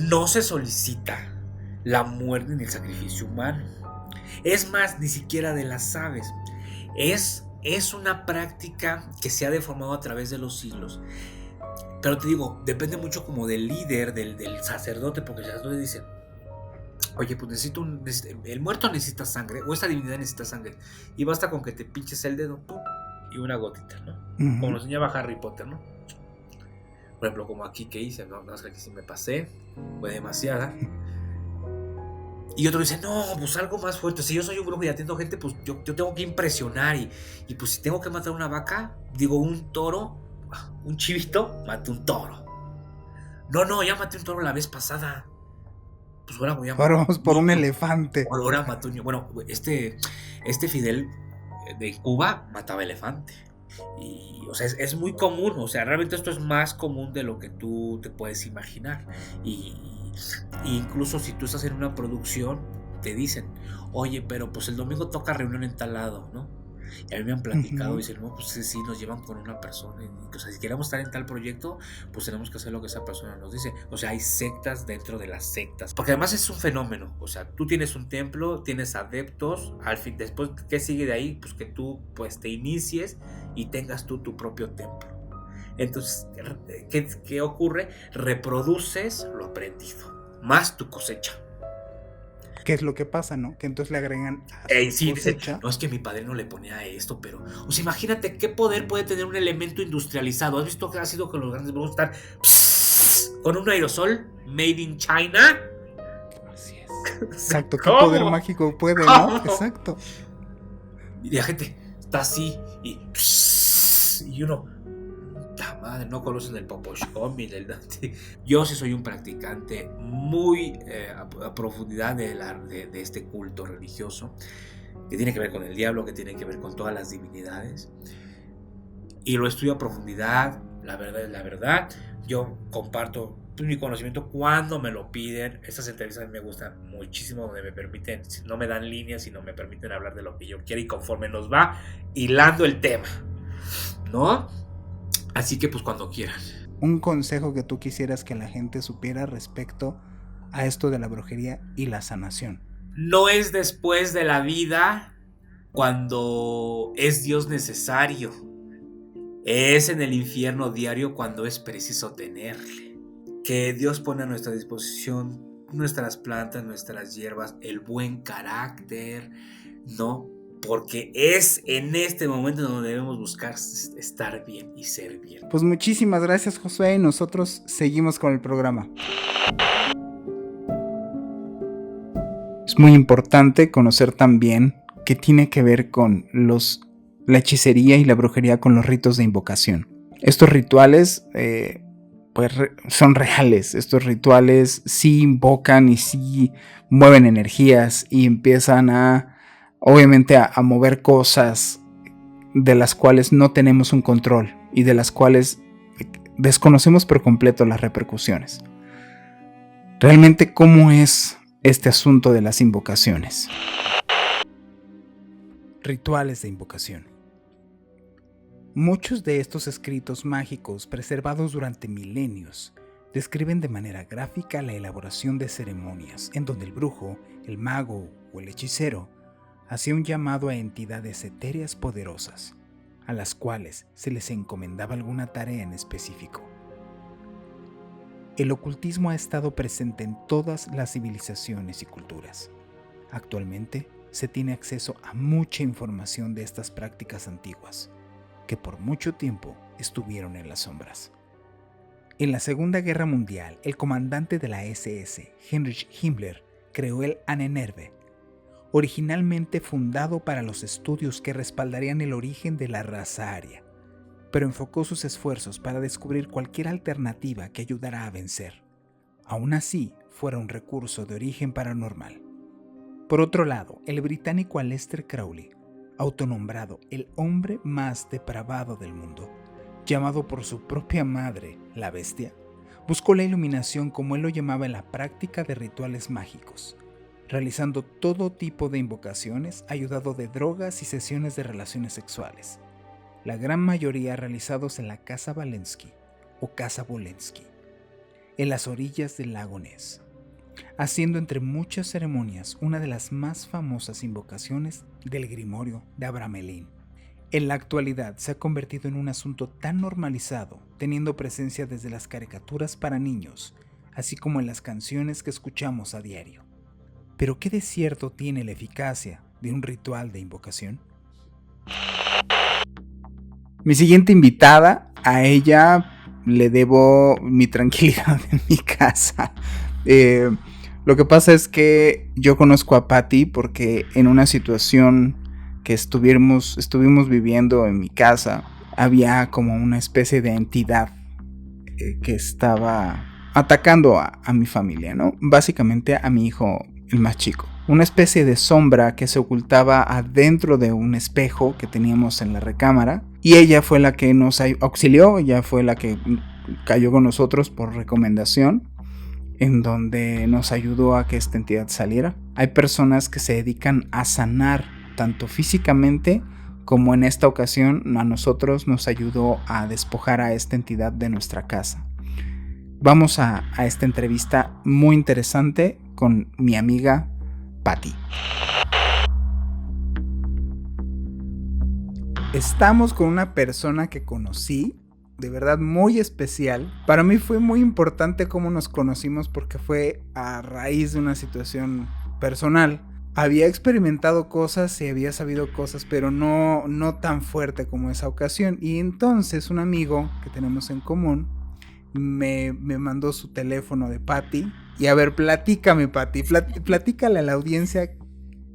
no se solicita la muerte ni el sacrificio humano. Es más, ni siquiera de las aves. Es una práctica que se ha deformado a través de los siglos. Pero te digo, depende mucho como del líder, del sacerdote, porque el sacerdote dice: oye, pues el muerto necesita sangre, o esta divinidad necesita sangre, y basta con que te pinches el dedo, ¡pum!, y una gotita, ¿no? Como lo enseñaba Harry Potter, ¿no? Por ejemplo, como aquí que hice, ¿no? Que aquí sí me pasé, fue demasiada. Y otro dice: no, pues algo más fuerte. Si yo soy un brujo y atiendo gente, pues yo tengo que impresionar. Y pues si tengo que matar una vaca, digo un toro, un chivito, maté un toro. No, ya maté un toro la vez pasada. Pues ahora voy a matar. Ahora vamos por un elefante. Ahora maté un... Bueno, este Fidel de Cuba mataba elefante. Y, o sea, es muy común. O sea, realmente esto es más común de lo que tú te puedes imaginar. Y incluso si tú estás en una producción, te dicen: oye, pero pues el domingo toca reunión en tal lado, ¿no? Y a mí me han platicado y dicen: no, pues sí, nos llevan con una persona. Y, o sea, si queremos estar en tal proyecto, pues tenemos que hacer lo que esa persona nos dice. O sea, hay sectas dentro de las sectas. Porque además es un fenómeno. O sea, tú tienes un templo, tienes adeptos. Al fin, después, ¿qué sigue de ahí? Pues que tú pues te inicies y tengas tú tu propio templo. Entonces, ¿qué ocurre? Reproduces lo aprendido, más tu cosecha. ¿Qué es lo que pasa, no? Que entonces le agregan a su cosecha. No, es que mi padre no le ponía esto, pero... O sea, imagínate qué poder puede tener un elemento industrializado. ¿Has visto que ha sido que los grandes brujos están con un aerosol made in China? Así es. Exacto, ¿qué poder mágico puede, no? Exacto. Y la gente está así y uno... madre, no conocen el Poposhkom y del Dante. Yo sí soy un practicante muy a profundidad de este culto religioso, que tiene que ver con el diablo, que tiene que ver con todas las divinidades, y lo estudio a profundidad. La verdad es la verdad. Yo comparto mi conocimiento cuando me lo piden. Estas entrevistas me gustan muchísimo, donde me permiten, no me dan líneas, sino me permiten hablar de lo que yo quiero y conforme nos va hilando el tema, ¿no? Así que pues cuando quieran. Un consejo que tú quisieras que la gente supiera respecto a esto de la brujería y la sanación. No es después de la vida cuando es Dios necesario. Es en el infierno diario cuando es preciso tenerle. Que Dios pone a nuestra disposición nuestras plantas, nuestras hierbas, el buen carácter, ¿no? Porque es en este momento donde debemos buscar estar bien y ser bien. Pues muchísimas gracias, Josué, y nosotros seguimos con el programa. Es muy importante conocer también qué tiene que ver con la hechicería y la brujería con los ritos de invocación. Estos rituales pues son reales. Estos rituales sí invocan y sí mueven energías y empiezan obviamente a mover cosas de las cuales no tenemos un control y de las cuales desconocemos por completo las repercusiones. Realmente, ¿cómo es este asunto de las invocaciones? Rituales de invocación. Muchos de estos escritos mágicos, preservados durante milenios, describen de manera gráfica la elaboración de ceremonias en donde el brujo, el mago o el hechicero hacía un llamado a entidades etéreas poderosas, a las cuales se les encomendaba alguna tarea en específico. El ocultismo ha estado presente en todas las civilizaciones y culturas. Actualmente se tiene acceso a mucha información de estas prácticas antiguas, que por mucho tiempo estuvieron en las sombras. En la Segunda Guerra Mundial, el comandante de la SS, Heinrich Himmler, creó el Ahnenerbe, originalmente fundado para los estudios que respaldarían el origen de la raza aria, pero enfocó sus esfuerzos para descubrir cualquier alternativa que ayudara a vencer, aún así fuera un recurso de origen paranormal. Por otro lado, el británico Aleister Crowley, autonombrado el hombre más depravado del mundo, llamado por su propia madre, la bestia, buscó la iluminación, como él lo llamaba, en la práctica de rituales mágicos, realizando todo tipo de invocaciones, ayudado de drogas y sesiones de relaciones sexuales, la gran mayoría realizados en la Casa Walensky o Casa Bolensky, en las orillas del lago Ness, haciendo entre muchas ceremonias una de las más famosas invocaciones del Grimorio de Abramelin. En la actualidad se ha convertido en un asunto tan normalizado, teniendo presencia desde las caricaturas para niños, así como en las canciones que escuchamos a diario. ¿Pero qué de cierto tiene la eficacia de un ritual de invocación? Mi siguiente invitada, a ella le debo mi tranquilidad en mi casa. Lo que pasa es que yo conozco a Patty porque en una situación que estuvimos viviendo en mi casa, había como una especie de entidad que estaba atacando a mi familia, ¿no? Básicamente a mi hijo, el más chico. Una especie de sombra que se ocultaba adentro de un espejo que teníamos en la recámara, y ella fue la que nos auxilió, ella fue la que cayó con nosotros por recomendación, en donde nos ayudó a que esta entidad saliera. Hay personas que se dedican a sanar tanto físicamente como en esta ocasión a nosotros nos ayudó a despojar a esta entidad de nuestra casa. Vamos a esta entrevista muy interesante con mi amiga Patty. Estamos con una persona que conocí, de verdad muy especial. Para mí fue muy importante cómo nos conocimos porque fue a raíz de una situación personal. Había experimentado cosas y había sabido cosas, pero no tan fuerte como esa ocasión. Y entonces un amigo que tenemos en común me mandó su teléfono de Patty. Y a ver, platícame, Patty, platícale a la audiencia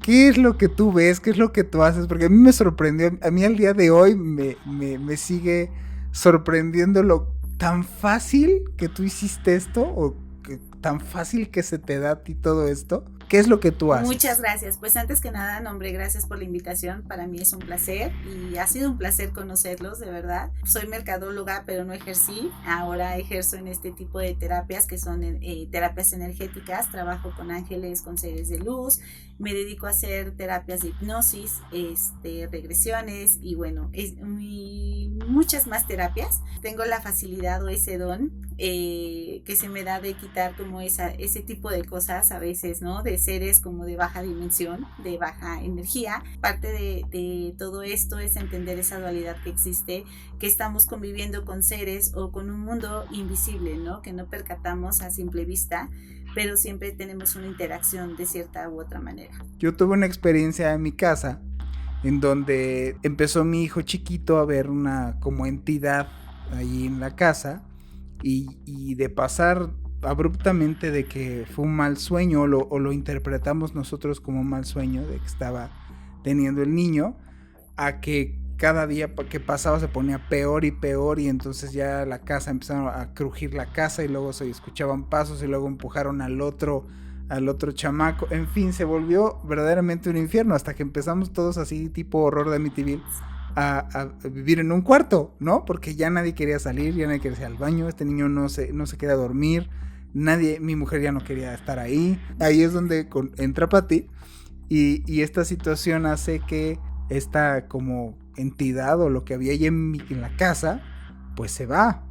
qué es lo que tú ves, qué es lo que tú haces, porque a mí me sorprendió, a mí al día de hoy me sigue sorprendiendo lo tan fácil que tú hiciste esto, o que tan fácil que se te da a ti todo esto. ¿Qué es lo que tú haces? Muchas gracias. Pues antes que nada, nombre, gracias por la invitación. Para mí es un placer y ha sido un placer conocerlos, de verdad. Soy mercadóloga, pero no ejercí. Ahora ejerzo en este tipo de terapias que son terapias energéticas. Trabajo con ángeles, con seres de luz. Me dedico a hacer terapias de hipnosis, regresiones y bueno, muchas más terapias. Tengo la facilidad o ese don que se me da de quitar como ese tipo de cosas a veces, ¿no? De seres como de baja dimensión, de baja energía. Parte de todo esto es entender esa dualidad que existe, que estamos conviviendo con seres o con un mundo invisible, ¿no? Que no percatamos a simple vista, pero siempre tenemos una interacción de cierta u otra manera. Yo tuve una experiencia en mi casa en donde empezó mi hijo chiquito a ver una como entidad ahí en la casa y de pasar abruptamente de que fue un mal sueño o lo interpretamos nosotros como un mal sueño de que estaba teniendo el niño, a que cada día que pasaba se ponía peor y entonces ya la casa empezaron a crujir la casa y luego se escuchaban pasos y luego empujaron al otro chamaco, en fin, se volvió verdaderamente un infierno hasta que empezamos todos así tipo horror de Amityville a vivir en un cuarto, ¿no? Porque ya nadie quería salir, ya nadie quería ir al baño, este niño no se quería dormir, mi mujer ya no quería estar ahí es donde entra Pati y esta situación hace que esta como entidad o lo que había ahí en la casa pues se va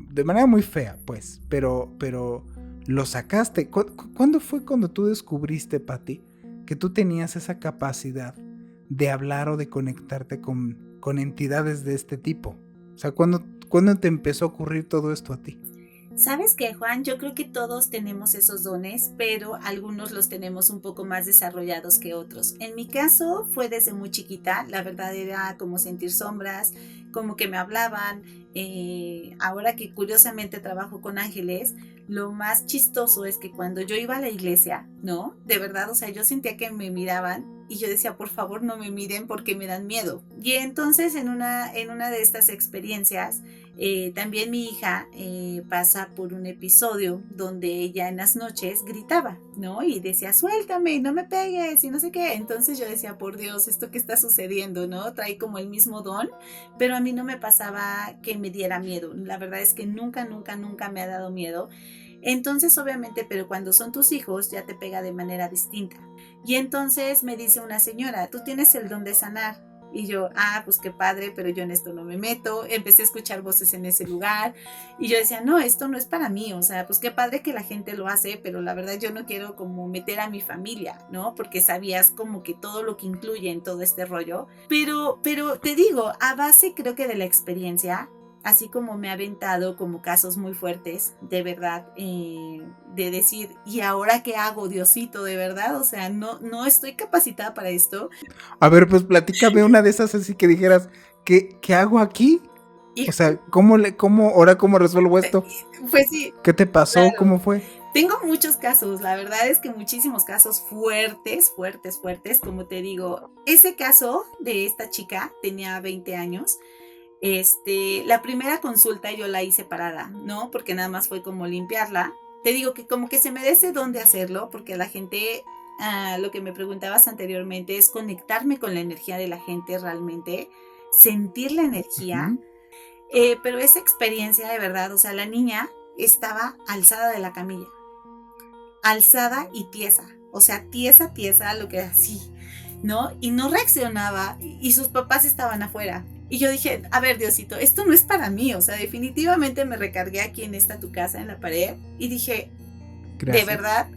de manera muy fea, pues, pero lo sacaste. ¿Cuándo fue cuando tú descubriste, Pati, que tú tenías esa capacidad de hablar o de conectarte con entidades de este tipo? O sea, ¿cuándo te empezó a ocurrir todo esto a ti? ¿Sabes qué, Juan? Yo creo que todos tenemos esos dones, pero algunos los tenemos un poco más desarrollados que otros. En mi caso fue desde muy chiquita, la verdad era como sentir sombras, como que me hablaban. Ahora que curiosamente trabajo con ángeles, lo más chistoso es que cuando yo iba a la iglesia, ¿no? De verdad, o sea, yo sentía que me miraban y yo decía, por favor no me miren porque me dan miedo. Y entonces en una de estas experiencias, también mi hija pasa por un episodio donde ella en las noches gritaba, ¿no? Y decía, suéltame, no me pegues y no sé qué. Entonces yo decía, por Dios, ¿esto qué está sucediendo, no? Trae como el mismo don, pero a mí no me pasaba que me diera miedo. La verdad es que nunca me ha dado miedo. Entonces obviamente, pero cuando son tus hijos ya te pega de manera distinta. Y entonces me dice una señora, tú tienes el don de sanar. Y yo, pues qué padre, pero yo en esto no me meto. Empecé a escuchar voces en ese lugar y yo decía, no, esto no es para mí, o sea, pues qué padre que la gente lo hace, pero la verdad yo no quiero como meter a mi familia, ¿no? Porque sabías como que todo lo que incluye en todo este rollo. Pero te digo, a base creo que de la experiencia, así como me ha aventado como casos muy fuertes, de verdad, de decir, ¿y ahora qué hago, Diosito? De verdad, o sea, no estoy capacitada para esto. A ver, pues platícame una de esas así que dijeras, ¿qué hago aquí? O sea, ¿cómo resuelvo esto? Pues sí. ¿Qué te pasó? Claro. ¿Cómo fue? Tengo muchos casos, la verdad es que muchísimos casos fuertes, como te digo. Ese caso de esta chica tenía 20 años. La primera consulta yo la hice parada, ¿no? Porque nada más fue como limpiarla. Te digo que como que se me dé dónde hacerlo, porque la gente, lo que me preguntabas anteriormente es conectarme con la energía de la gente realmente, sentir la energía. Uh-huh. Pero esa experiencia de verdad, o sea, la niña estaba alzada de la camilla, alzada y tiesa, o sea, tiesa, lo que así, ¿no? Y no reaccionaba y sus papás estaban afuera. Y yo dije, a ver, Diosito, esto no es para mí, o sea, definitivamente me recargué aquí en esta tu casa, en la pared, y dije, gracias. De verdad,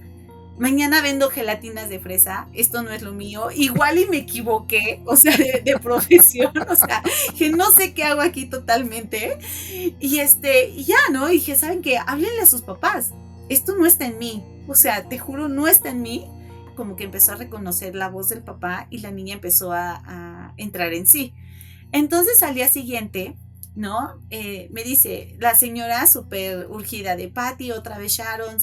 mañana vendo gelatinas de fresa, esto no es lo mío, igual y me equivoqué, o sea, de profesión, o sea, que no sé qué hago aquí totalmente, y ya, ¿no? Y dije, ¿saben qué? Háblenle a sus papás, esto no está en mí, o sea, te juro, no está en mí. Como que empezó a reconocer la voz del papá y la niña empezó a entrar en sí. Entonces al día siguiente, ¿no? Me dice la señora súper urgida de Pati, otra vez Sharon,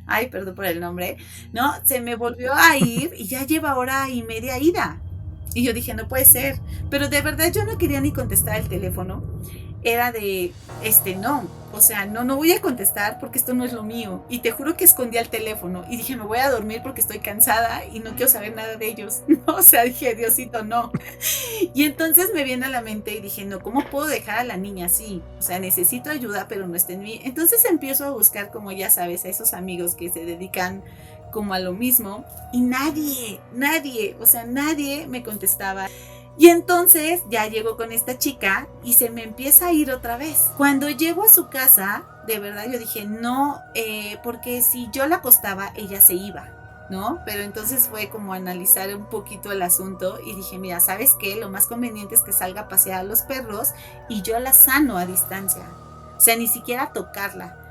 ay, perdón por el nombre, ¿no? Se me volvió a ir y ya lleva hora y media ida. Y yo dije, no puede ser. Pero de verdad yo no quería ni contestar el teléfono. Era de, no, o sea, no voy a contestar porque esto no es lo mío. Y te juro que escondí el teléfono y dije, me voy a dormir porque estoy cansada y no quiero saber nada de ellos. No, o sea, dije, Diosito, no. Y entonces me viene a la mente y dije, no, ¿cómo puedo dejar a la niña así? O sea, necesito ayuda, pero no está en mí. Entonces empiezo a buscar, como ya sabes, a esos amigos que se dedican como a lo mismo. Y nadie me contestaba. Y entonces ya llego con esta chica y se me empieza a ir otra vez. Cuando llego a su casa, de verdad yo dije, no, porque si yo la acostaba, ella se iba. ¿no? Pero entonces fue como analizar un poquito el asunto y dije, mira, ¿sabes qué? Lo más conveniente es que salga a pasear a los perros y yo la sano a distancia, o sea, ni siquiera tocarla.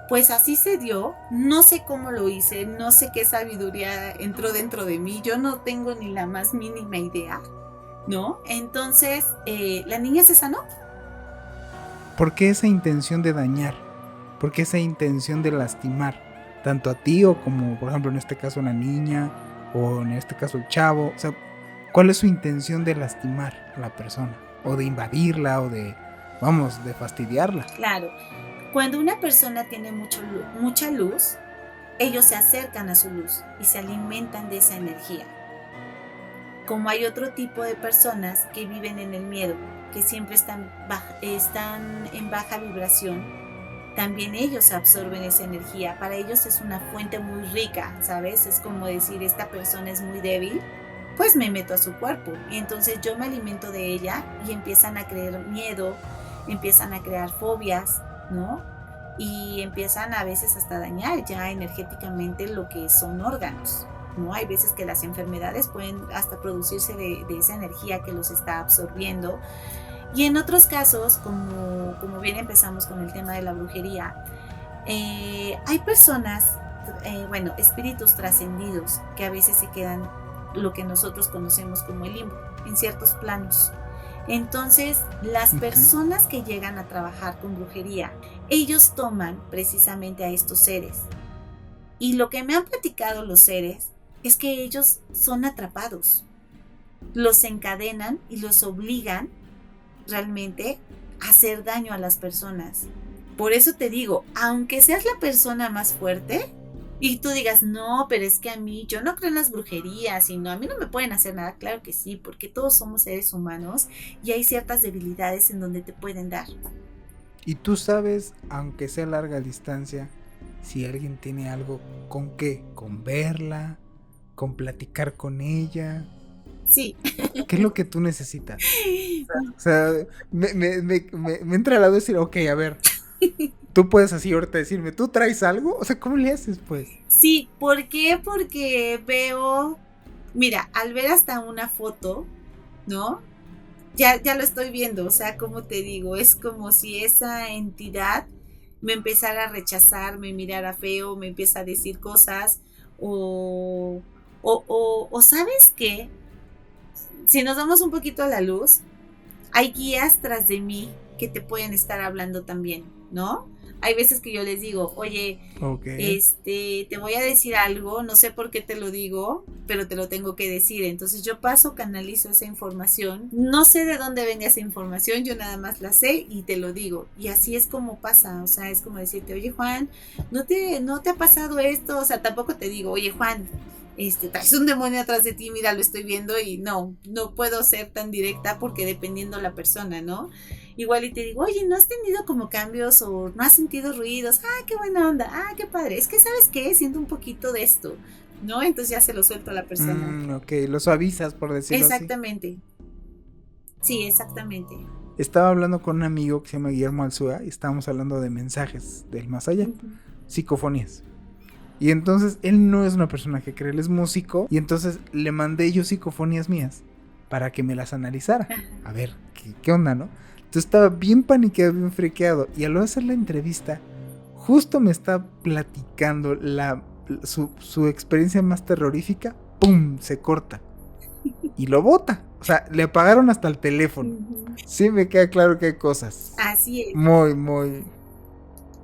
Pues así se dio, no sé cómo lo hice, no sé qué sabiduría entró dentro de mí, yo no tengo ni la más mínima idea, ¿no? Entonces, la niña se sanó. ¿Por qué esa intención de dañar? ¿Por qué esa intención de lastimar? Tanto a ti o como, por ejemplo, en este caso una niña o en este caso el chavo. O sea, ¿cuál es su intención de lastimar a la persona? O de invadirla o de, vamos, de fastidiarla. Claro, cuando una persona tiene mucha luz, ellos se acercan a su luz y se alimentan de esa energía. Como hay otro tipo de personas que viven en el miedo, que siempre están en baja vibración, también ellos absorben esa energía. Para ellos es una fuente muy rica, ¿sabes? Es como decir, esta persona es muy débil, pues me meto a su cuerpo. Y entonces yo me alimento de ella y empiezan a crear miedo, empiezan a crear fobias, ¿no? Y empiezan a veces hasta a dañar ya energéticamente lo que son órganos, ¿no? Hay veces que las enfermedades pueden hasta producirse de esa energía que los está absorbiendo. Y en otros casos, como bien empezamos con el tema de la brujería, hay personas, espíritus trascendidos que a veces se quedan lo que nosotros conocemos como el limbo, en ciertos planos. Entonces, las personas que llegan a trabajar con brujería, ellos toman precisamente a estos seres. Y lo que me han platicado los seres es que ellos son atrapados. Los encadenan y los obligan realmente a hacer daño a las personas. Por eso te digo, aunque seas la persona más fuerte y tú digas, no, pero es que a mí, yo no creo en las brujerías y no, a mí no me pueden hacer nada. Claro que sí, porque todos somos seres humanos y hay ciertas debilidades en donde te pueden dar. Y tú sabes, aunque sea a larga distancia, si alguien tiene algo con qué, con verla, con platicar con ella. Sí. ¿Qué es lo que tú necesitas? O sea, me entra la duda de decir, ok, a ver, tú puedes así ahorita decirme, ¿tú traes algo? O sea, ¿cómo le haces, pues? Sí, ¿por qué? Porque veo, mira, al ver hasta una foto, ¿no? Ya lo estoy viendo, o sea, como te digo, es como si esa entidad me empezara a rechazar, me mirara feo, me empieza a decir cosas, o ¿sabes qué? Si nos damos un poquito a la luz, hay guías tras de mí que te pueden estar hablando también, ¿no? Hay veces que yo les digo, oye, te voy a decir algo, no sé por qué te lo digo, pero te lo tengo que decir. Entonces yo canalizo esa información, no sé de dónde venga esa información, yo nada más la sé y te lo digo. Y así es como pasa, o sea, es como decirte, oye Juan, ¿no te ha pasado esto? O sea, tampoco te digo, oye Juan, traes un demonio atrás de ti, mira, lo estoy viendo, y no puedo ser tan directa porque dependiendo la persona, ¿no? Igual y te digo, oye, ¿no has tenido como cambios o no has sentido ruidos? Ah, qué buena onda, ah, qué padre, es que ¿sabes qué? Siento un poquito de esto, ¿no? Entonces ya se lo suelto a la persona. Ok, lo suavizas, por decirlo exactamente. Así. Sí, exactamente. Estaba hablando con un amigo que se llama Guillermo Alzúa y estábamos hablando de mensajes del más allá, psicofonías. Y entonces él no es una persona que cree, él es músico. Y entonces le mandé yo psicofonías mías para que me las analizara. A ver, ¿qué onda, no? Entonces estaba bien paniqueado, bien friqueado. Y al hacer la entrevista, justo me está platicando su experiencia más terrorífica. ¡Pum! Se corta. Y lo bota. O sea, le apagaron hasta el teléfono. Sí, me queda claro que hay cosas. Así es. Muy, muy...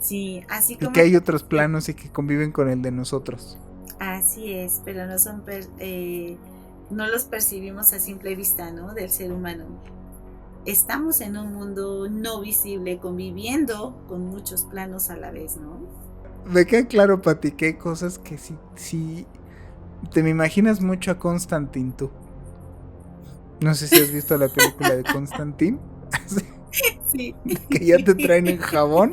Sí, así como... Y que hay otros planos y que conviven con el de nosotros. Así es, pero no son no los percibimos a simple vista, ¿no? Del ser humano. Estamos en un mundo no visible, conviviendo con muchos planos a la vez, ¿no? Me queda claro, Pati, que hay cosas que sí te me imaginas mucho a Constantine, tú. No sé si has visto la película de Constantine. Sí. Que ya te traen en jabón.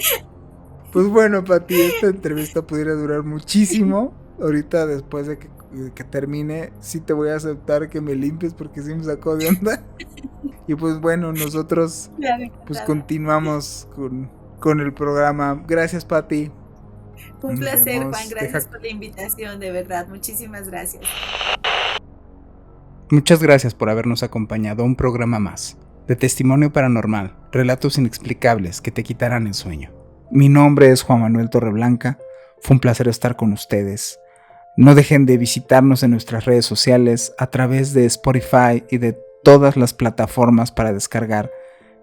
Pues bueno, Pati, esta entrevista pudiera durar muchísimo. Ahorita, después de que termine, sí te voy a aceptar que me limpies porque sí me sacó de onda. Y pues bueno, nosotros pues continuamos con el programa. Gracias, Pati. Un placer, Juan. Gracias por la invitación, de verdad. Muchísimas gracias. Muchas gracias por habernos acompañado a un programa más de Testimonio Paranormal, relatos inexplicables que te quitarán el sueño. Mi nombre es Juan Manuel Torreblanca. Fue un placer estar con ustedes. No dejen de visitarnos en nuestras redes sociales a través de Spotify y de todas las plataformas para descargar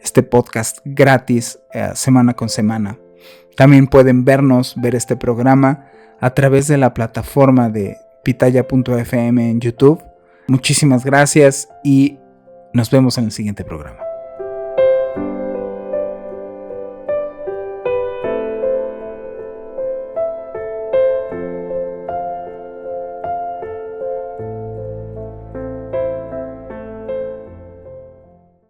este podcast gratis semana con semana. También pueden ver este programa a través de la plataforma de pitaya.fm en YouTube. Muchísimas gracias y nos vemos en el siguiente programa.